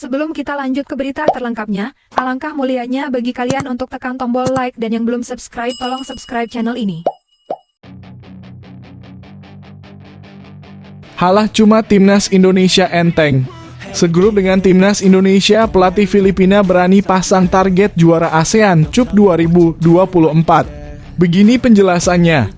Sebelum kita lanjut ke berita terlengkapnya, alangkah mulianya bagi kalian untuk tekan tombol like dan yang belum subscribe tolong subscribe channel ini. Halah cuma timnas Indonesia enteng. Segrup dengan timnas Indonesia, pelatih Filipina berani pasang target juara ASEAN Cup 2024. Begini penjelasannya.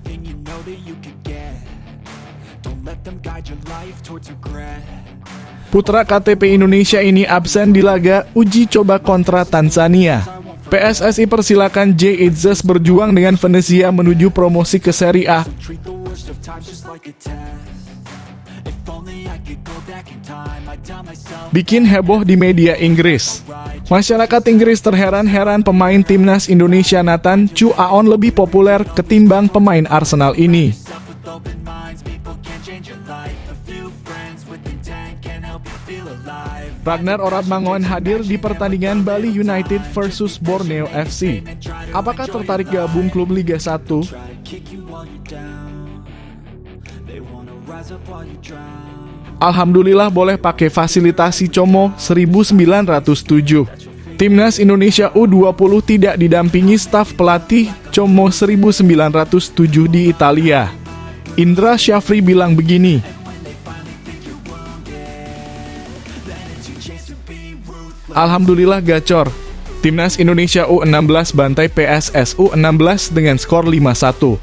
Putra KTP Indonesia ini absen di laga uji coba kontra Tanzania. PSSI persilakan Jay Itzes berjuang dengan Venezia menuju promosi ke Serie A. Bikin heboh di media Inggris. Masyarakat Inggris terheran-heran pemain timnas Indonesia Nathan Chu Aon lebih populer ketimbang pemain Arsenal ini. Ragnar Oratmangoen hadir di pertandingan Bali United versus Borneo FC. Apakah tertarik gabung klub Liga 1? Alhamdulillah boleh pakai fasilitasi Como 1907. Timnas Indonesia U20 tidak didampingi staf pelatih Como 1907 di Italia. Indra Syafri bilang begini. Alhamdulillah gacor. Timnas Indonesia U16 bantai PSS U16 dengan skor 5-1.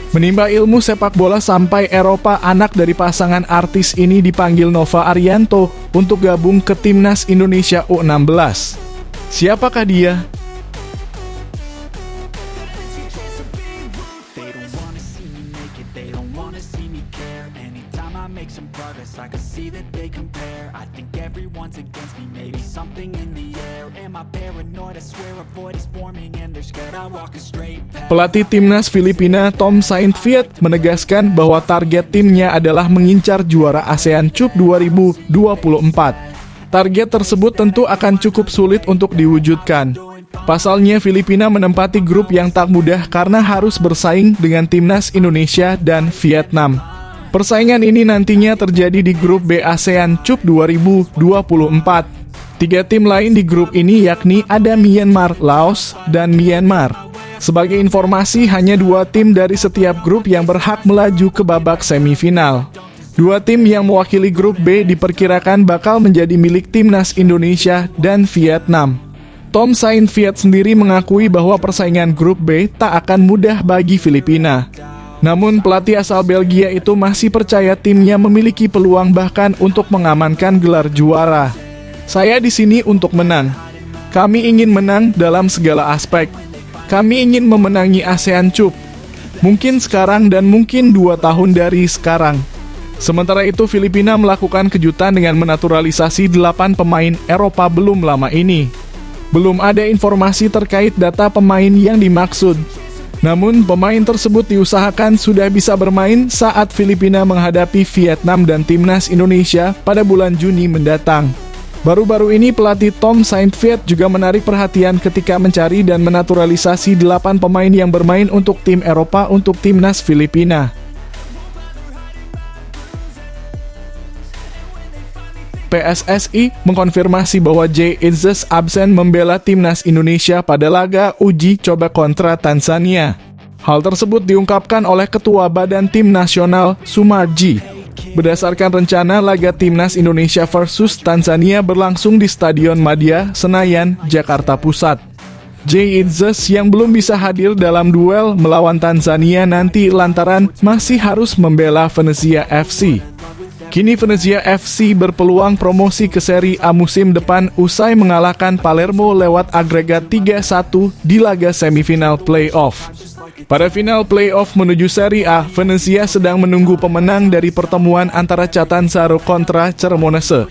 Menimba ilmu sepak bola sampai Eropa, anak dari pasangan artis ini dipanggil Nova Arianto untuk gabung ke Timnas Indonesia U16. Siapakah dia? Pelatih timnas Filipina Tom Saintfiet menegaskan bahwa target timnya adalah mengincar juara ASEAN Cup 2024. Target tersebut tentu akan cukup sulit untuk diwujudkan. Pasalnya Filipina menempati grup yang tak mudah karena harus bersaing dengan timnas Indonesia dan Vietnam. Persaingan ini nantinya terjadi di grup B ASEAN Cup 2024. 3 tim lain di grup ini yakni ada Myanmar, Laos, dan Myanmar. Sebagai informasi, hanya 2 tim dari setiap grup yang berhak melaju ke babak semifinal. 2 tim yang mewakili grup B diperkirakan bakal menjadi milik timnas Indonesia dan Vietnam. Tom Saintfiet sendiri mengakui bahwa persaingan grup B tak akan mudah bagi Filipina. Namun pelatih asal Belgia itu masih percaya timnya memiliki peluang bahkan untuk mengamankan gelar juara. Saya di sini untuk menang. Kami ingin menang dalam segala aspek. Kami ingin memenangi ASEAN Cup. Mungkin sekarang dan mungkin 2 tahun dari sekarang. Sementara itu Filipina melakukan kejutan dengan menaturalisasi 8 pemain Eropa belum lama ini. Belum ada informasi terkait data pemain yang dimaksud. Namun pemain tersebut diusahakan sudah bisa bermain saat Filipina menghadapi Vietnam dan timnas Indonesia pada bulan Juni mendatang. Baru-baru ini pelatih Tom Saintfiet juga menarik perhatian ketika mencari dan menaturalisasi 8 pemain yang bermain untuk tim Eropa untuk timnas Filipina. PSSI mengkonfirmasi bahwa Jay Itzes absen membela timnas Indonesia pada laga uji coba kontra Tanzania. Hal tersebut diungkapkan oleh Ketua Badan Tim Nasional Sumarji. Berdasarkan rencana, laga timnas Indonesia versus Tanzania berlangsung di Stadion Madia, Senayan, Jakarta Pusat. Jay Itzes yang belum bisa hadir dalam duel melawan Tanzania nanti lantaran masih harus membela Venezia FC. Kini Venezia FC berpeluang promosi ke Serie A musim depan usai mengalahkan Palermo lewat agregat 3-1 di laga semifinal playoff. Pada final playoff menuju Serie A, Venezia sedang menunggu pemenang dari pertemuan antara Catanzaro kontra Cremonese.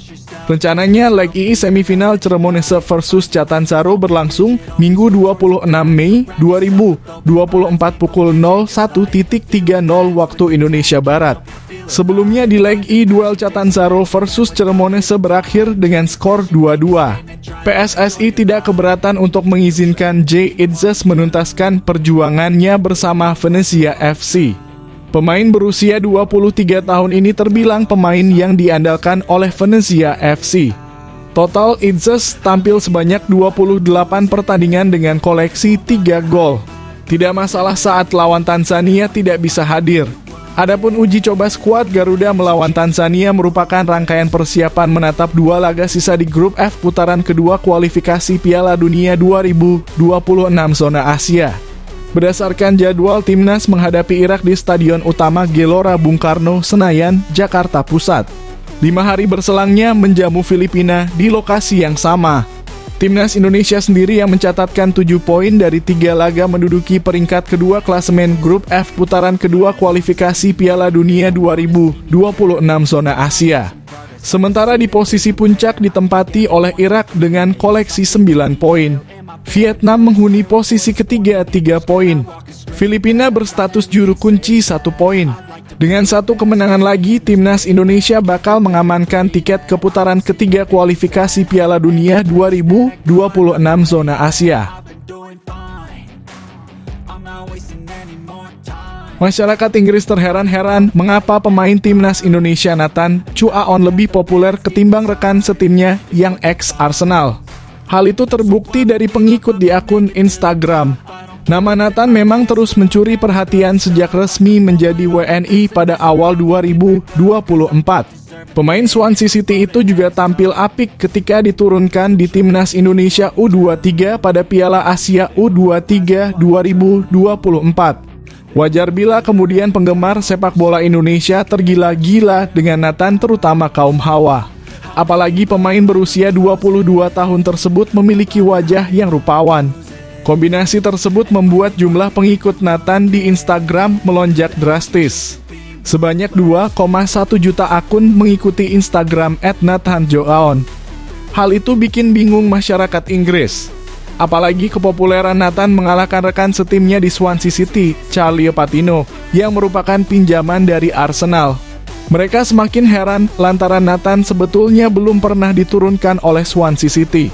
Rencananya leg II semifinal Cremonese versus Catanzaro berlangsung Minggu 26 Mei 2024 pukul 01.30 waktu Indonesia Barat. Sebelumnya di leg I, duel Catanzaro versus Cremonese berakhir dengan skor 2-2. PSSI tidak keberatan untuk mengizinkan Jay Itzes menuntaskan perjuangannya bersama Venezia FC. Pemain berusia 23 tahun ini terbilang pemain yang diandalkan oleh Venezia FC. Total Itzes tampil sebanyak 28 pertandingan dengan koleksi 3 gol. Tidak masalah saat lawan Tanzania tidak bisa hadir. Adapun uji coba skuad Garuda melawan Tanzania merupakan rangkaian persiapan menatap 2 laga sisa di grup F putaran kedua kualifikasi Piala Dunia 2026 zona Asia. Berdasarkan jadwal, timnas menghadapi Irak di Stadion Utama Gelora Bung Karno, Senayan, Jakarta Pusat. 5 hari berselangnya menjamu Filipina di lokasi yang sama. Timnas Indonesia sendiri yang mencatatkan 7 poin dari 3 laga menduduki peringkat kedua klasemen grup F putaran kedua kualifikasi Piala Dunia 2026 zona Asia. Sementara di posisi puncak ditempati oleh Irak dengan koleksi 9 poin. Vietnam menghuni posisi ketiga 3 poin. Filipina berstatus juru kunci 1 poin. Dengan 1 kemenangan lagi, timnas Indonesia bakal mengamankan tiket ke putaran ketiga kualifikasi Piala Dunia 2026 zona Asia. Masyarakat Inggris terheran-heran mengapa pemain timnas Indonesia Nathan Chuaon lebih populer ketimbang rekan setimnya yang ex-Arsenal. Hal itu terbukti dari pengikut di akun Instagram. Nama Nathan memang terus mencuri perhatian sejak resmi menjadi WNI pada awal 2024. Pemain Swansea City itu juga tampil apik ketika diturunkan di timnas Indonesia U23 pada Piala Asia U23 2024. Wajar bila kemudian penggemar sepak bola Indonesia tergila-gila dengan Nathan, terutama kaum hawa. Apalagi pemain berusia 22 tahun tersebut memiliki wajah yang rupawan. Kombinasi tersebut membuat jumlah pengikut Nathan di Instagram melonjak drastis. Sebanyak 2,1 juta akun mengikuti Instagram @NathanJoaon. Hal itu bikin bingung masyarakat Inggris. Apalagi kepopuleran Nathan mengalahkan rekan setimnya di Swansea City, Charlie Patino, yang merupakan pinjaman dari Arsenal. Mereka semakin heran lantaran Nathan sebetulnya belum pernah diturunkan oleh Swansea City.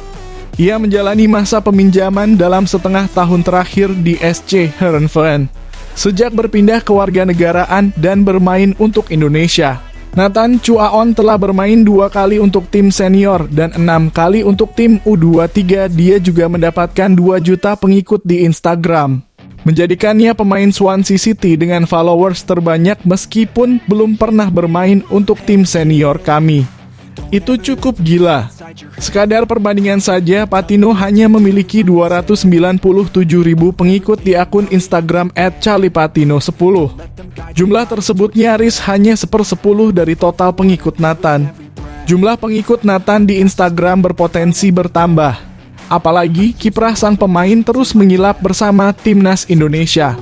Ia menjalani masa peminjaman dalam setengah tahun terakhir di SC Heerenveen. Sejak berpindah ke warganegaraan dan bermain untuk Indonesia, Nathan Chuaon telah bermain 2 kali untuk tim senior dan 6 kali untuk tim U23. Dia juga mendapatkan 2 juta pengikut di Instagram, menjadikannya pemain Swansea City dengan followers terbanyak meskipun belum pernah bermain untuk tim senior kami. Itu cukup gila. Sekadar perbandingan saja, Patino hanya memiliki 297.000 pengikut di akun Instagram @charliepatino10. Jumlah tersebut nyaris hanya 1/10 dari total pengikut Nathan. Jumlah pengikut Nathan di Instagram berpotensi bertambah. Apalagi kiprah sang pemain terus mengilap bersama timnas Indonesia.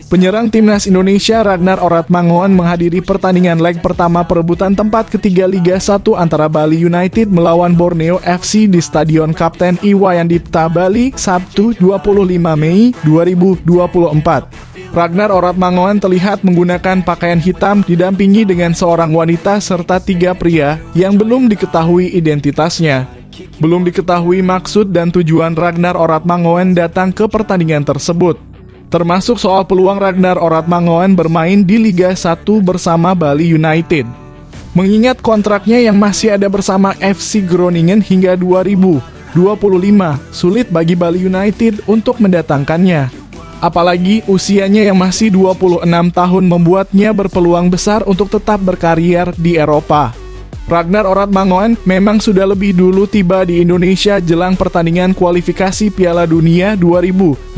Penyerang timnas Indonesia Ragnar Oratmangoen menghadiri pertandingan leg pertama perebutan tempat ketiga Liga 1 antara Bali United melawan Borneo FC di Stadion Kapten Iwayan Dipta, Bali, Sabtu 25 Mei 2024. Ragnar Oratmangoen terlihat menggunakan pakaian hitam didampingi dengan seorang wanita serta 3 pria yang belum diketahui identitasnya. Belum diketahui maksud dan tujuan Ragnar Oratmangoen datang ke pertandingan tersebut, termasuk soal peluang Ragnar Oratmangoen bermain di Liga 1 bersama Bali United. Mengingat kontraknya yang masih ada bersama FC Groningen hingga 2025, sulit bagi Bali United untuk mendatangkannya. Apalagi usianya yang masih 26 tahun membuatnya berpeluang besar untuk tetap berkarier di Eropa. Ragnar Oratmangoen memang sudah lebih dulu tiba di Indonesia jelang pertandingan kualifikasi Piala Dunia 2026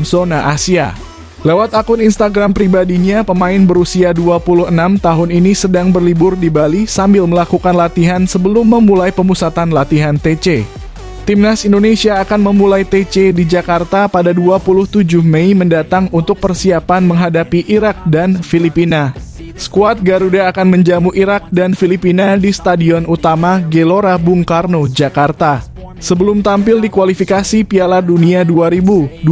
zona Asia. Lewat akun Instagram pribadinya, pemain berusia 26 tahun ini sedang berlibur di Bali sambil melakukan latihan sebelum memulai pemusatan latihan TC. Timnas Indonesia akan memulai TC di Jakarta pada 27 Mei mendatang untuk persiapan menghadapi Irak dan Filipina. Skuad Garuda akan menjamu Irak dan Filipina di Stadion Utama Gelora Bung Karno, Jakarta. Sebelum tampil di kualifikasi Piala Dunia 2026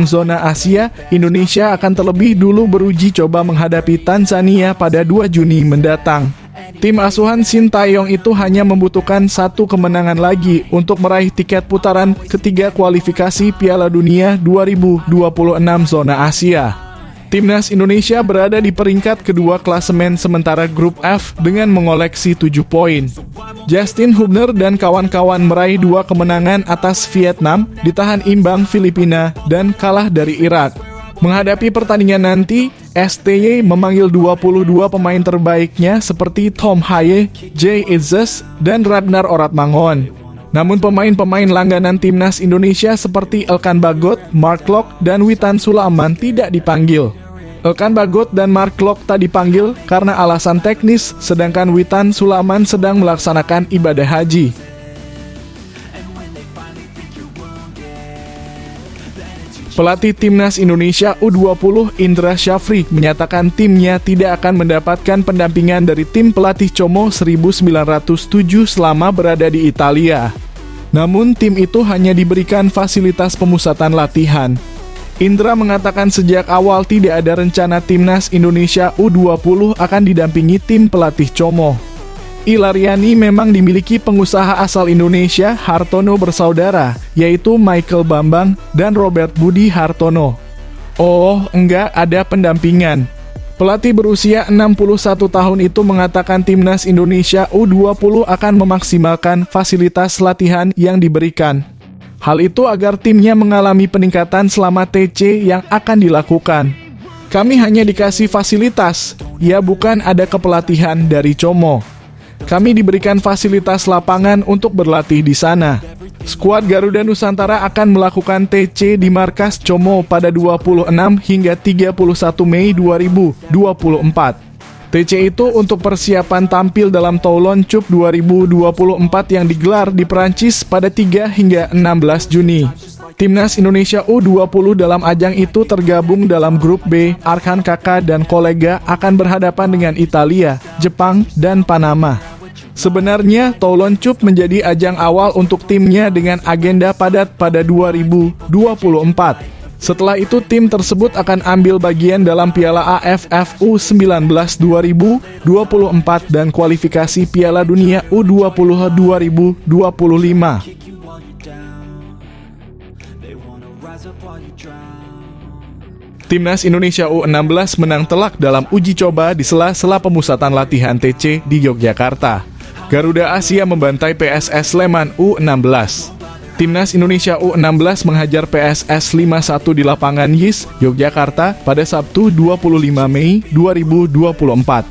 zona Asia, Indonesia akan terlebih dulu beruji coba menghadapi Tanzania pada 2 Juni mendatang. Tim asuhan Shin Tae-yong itu hanya membutuhkan satu kemenangan lagi untuk meraih tiket putaran ketiga kualifikasi Piala Dunia 2026 zona Asia. Timnas Indonesia berada di peringkat kedua klasemen sementara grup F dengan mengoleksi 7 poin. Justin Hubner dan kawan-kawan meraih 2 kemenangan atas Vietnam, ditahan imbang Filipina, dan kalah dari Irak. Menghadapi pertandingan nanti, STY memanggil 22 pemain terbaiknya seperti Tom Haye, Jay Izzes, dan Radnar Oratmangon. Namun pemain-pemain langganan Timnas Indonesia seperti Elkan Bagot, Mark Klok, dan Witan Sulaiman tidak dipanggil. Elkan Bagot dan Mark Klok tak dipanggil karena alasan teknis, sedangkan Witan Sulaiman sedang melaksanakan ibadah haji. Pelatih Timnas Indonesia U20 Indra Syafri menyatakan timnya tidak akan mendapatkan pendampingan dari tim pelatih Como 1907 selama berada di Italia. Namun tim itu hanya diberikan fasilitas pemusatan latihan. Indra mengatakan sejak awal tidak ada rencana Timnas Indonesia U20 akan didampingi tim pelatih Como. Ilaryani memang dimiliki pengusaha asal Indonesia Hartono bersaudara, yaitu Michael Bambang dan Robert Budi Hartono. Oh, enggak ada pendampingan. Pelatih berusia 61 tahun itu mengatakan Timnas Indonesia U20 akan memaksimalkan fasilitas latihan yang diberikan. Hal itu agar timnya mengalami peningkatan selama TC yang akan dilakukan. Kami hanya dikasih fasilitas, ya bukan ada kepelatihan dari Como. Kami diberikan fasilitas lapangan untuk berlatih di sana. Skuad Garuda Nusantara akan melakukan TC di markas Como pada 26 hingga 31 Mei 2024. TC itu untuk persiapan tampil dalam Toulon Cup 2024 yang digelar di Perancis pada 3 hingga 16 Juni. Timnas Indonesia U20 dalam ajang itu tergabung dalam grup B. Arkan Kakak dan kolega akan berhadapan dengan Italia, Jepang, dan Panama. Sebenarnya, Toulon Cup menjadi ajang awal untuk timnya dengan agenda padat pada 2024. Setelah itu, tim tersebut akan ambil bagian dalam Piala AFF U19 2024 dan kualifikasi Piala Dunia U20 2025. Timnas Indonesia U16 menang telak dalam uji coba di sela-sela pemusatan latihan TC di Yogyakarta. Garuda Asia membantai PSS Sleman U16. Timnas Indonesia U16 menghajar PSS 5-1 di lapangan YIS, Yogyakarta pada Sabtu 25 Mei 2024.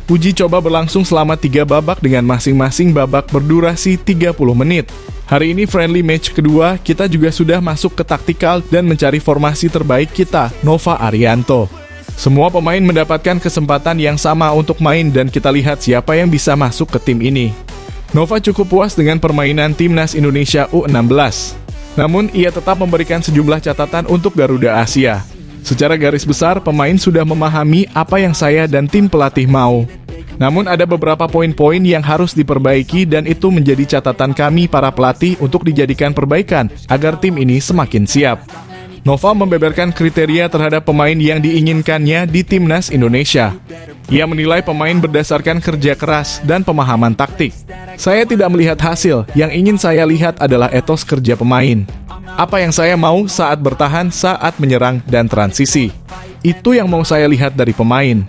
Uji coba berlangsung selama 3 babak dengan masing-masing babak berdurasi 30 menit. Hari ini friendly match kedua, kita juga sudah masuk ke taktikal dan mencari formasi terbaik kita, Nova Arianto. Semua pemain mendapatkan kesempatan yang sama untuk main dan kita lihat siapa yang bisa masuk ke tim ini. Nova cukup puas dengan permainan Timnas Indonesia U16. Namun, ia tetap memberikan sejumlah catatan untuk Garuda Asia. Secara garis besar, pemain sudah memahami apa yang saya dan tim pelatih mau. Namun ada beberapa poin-poin yang harus diperbaiki dan itu menjadi catatan kami para pelatih untuk dijadikan perbaikan agar tim ini semakin siap. Nova membeberkan kriteria terhadap pemain yang diinginkannya di Timnas Indonesia. Ia menilai pemain berdasarkan kerja keras dan pemahaman taktik. Saya tidak melihat hasil, yang ingin saya lihat adalah etos kerja pemain. Apa yang saya mau saat bertahan, saat menyerang, dan transisi. Itu yang mau saya lihat dari pemain.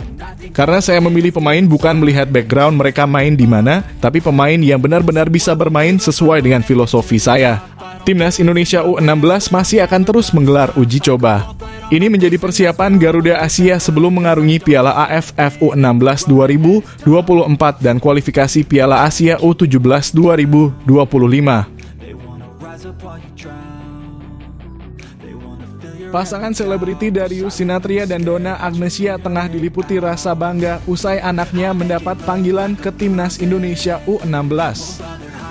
Karena saya memilih pemain bukan melihat background mereka main di mana, tapi pemain yang benar-benar bisa bermain sesuai dengan filosofi saya. Timnas Indonesia U16 masih akan terus menggelar uji coba. Ini menjadi persiapan Garuda Asia sebelum mengarungi Piala AFF U16 2024 dan kualifikasi Piala Asia U17 2025. Pasangan selebriti Darius Sinathrya dan Donna Agnesia tengah diliputi rasa bangga usai anaknya mendapat panggilan ke Timnas Indonesia U16.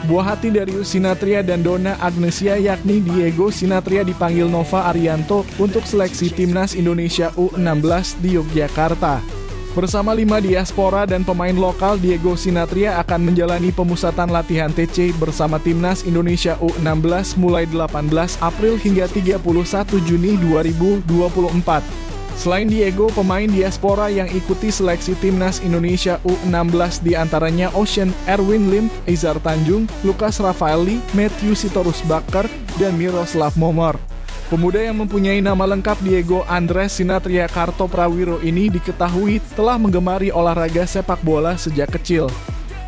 Buah hati Darius Sinathrya dan Donna Agnesia yakni Diego Sinathrya dipanggil Nova Arianto untuk seleksi Timnas Indonesia U16 di Yogyakarta. Bersama 5 diaspora dan pemain lokal, Diego Sinathrya akan menjalani pemusatan latihan TC bersama Timnas Indonesia U16 mulai 18 April hingga 31 Juni 2024. Selain Diego, pemain diaspora yang ikuti seleksi timnas Indonesia U16 diantaranya Ocean, Erwin Lim, Izar Tanjung, Lukas Rafaeli, Matthew Sitorus Bakar, dan Miroslav Momor. Pemuda yang mempunyai nama lengkap Diego Andres Sinathrya Kartoprawiro ini diketahui telah menggemari olahraga sepak bola sejak kecil.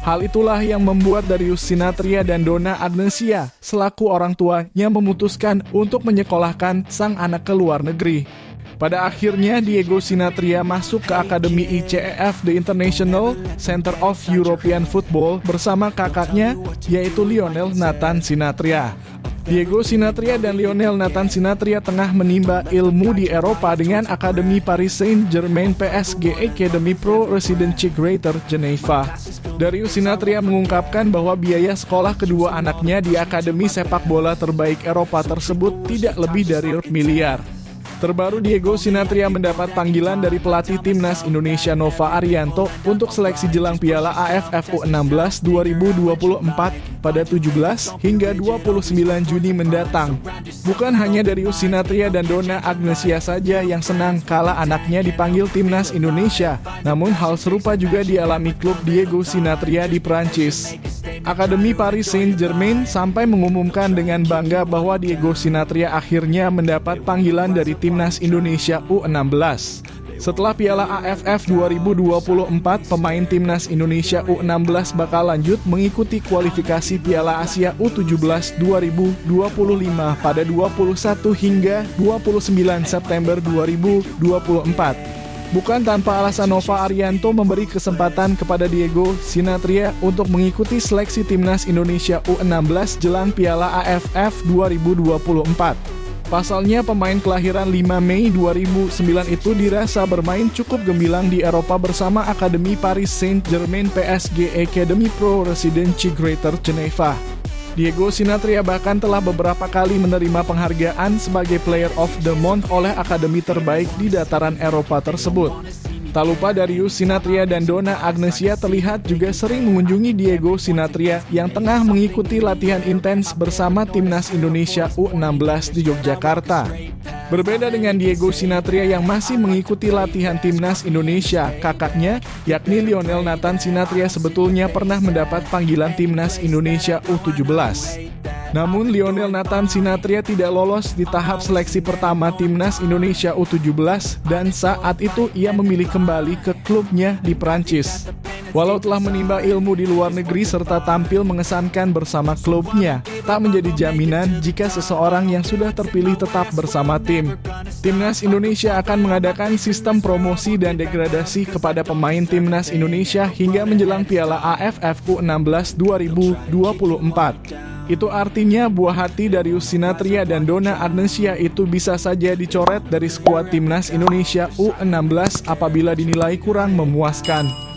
Hal itulah yang membuat Darius Sinathrya dan Donna Agnesia selaku orang tuanya memutuskan untuk menyekolahkan sang anak ke luar negeri. Pada akhirnya Diego Sinathrya masuk ke Akademi ICEF The International Center of European Football bersama kakaknya yaitu Lionel Nathan Sinathrya. Diego Sinathrya dan Lionel Nathan Sinathrya tengah menimba ilmu di Eropa dengan Akademi Paris Saint-Germain PSG Academy Pro Residency Greater Geneva. Darius Sinathrya mengungkapkan bahwa biaya sekolah kedua anaknya di Akademi Sepak Bola terbaik Eropa tersebut tidak lebih dari miliar. Terbaru Diego Sinathrya mendapat panggilan dari pelatih timnas Indonesia Nova Arianto untuk seleksi jelang Piala AFF U16 2024 pada 17 hingga 29 Juni mendatang. Bukan hanya Darius Sinathrya dan Donna Agnesia saja yang senang kala anaknya dipanggil timnas Indonesia, namun hal serupa juga dialami klub Diego Sinathrya di Prancis. Akademi Paris Saint-Germain sampai mengumumkan dengan bangga bahwa Diego Sinathrya akhirnya mendapat panggilan dari timnas Indonesia U16. Setelah Piala AFF 2024, pemain timnas Indonesia U16 bakal lanjut mengikuti kualifikasi Piala Asia U17 2025 pada 21 hingga 29 September 2024. Bukan tanpa alasan Nova Arianto memberi kesempatan kepada Diego Sinathrya untuk mengikuti seleksi timnas Indonesia U16 jelang Piala AFF 2024. Pasalnya pemain kelahiran 5 Mei 2009 itu dirasa bermain cukup gemilang di Eropa bersama Akademi Paris Saint-Germain PSG Academy Pro Residency Greater Geneva. Diego Sinathrya bahkan telah beberapa kali menerima penghargaan sebagai Player of the Month oleh akademi terbaik di dataran Eropa tersebut. Tak lupa Darius Sinathrya dan Donna Agnesia terlihat juga sering mengunjungi Diego Sinathrya yang tengah mengikuti latihan intens bersama timnas Indonesia U16 di Yogyakarta. Berbeda dengan Diego Sinathrya yang masih mengikuti latihan timnas Indonesia, kakaknya, yakni Lionel Nathan Sinathrya sebetulnya pernah mendapat panggilan timnas Indonesia U17. Namun Lionel Nathan Sinathrya tidak lolos di tahap seleksi pertama timnas Indonesia U17 dan saat itu ia memilih kembali ke klubnya di Prancis. Walau telah menimba ilmu di luar negeri serta tampil mengesankan bersama klubnya, tak menjadi jaminan jika seseorang yang sudah terpilih tetap bersama tim. Timnas Indonesia akan mengadakan sistem promosi dan degradasi kepada pemain timnas Indonesia hingga menjelang Piala AFF U16 2024. Itu artinya buah hati Darius Sinathrya dan Donna Agnesia itu bisa saja dicoret dari skuad timnas Indonesia U16 apabila dinilai kurang memuaskan.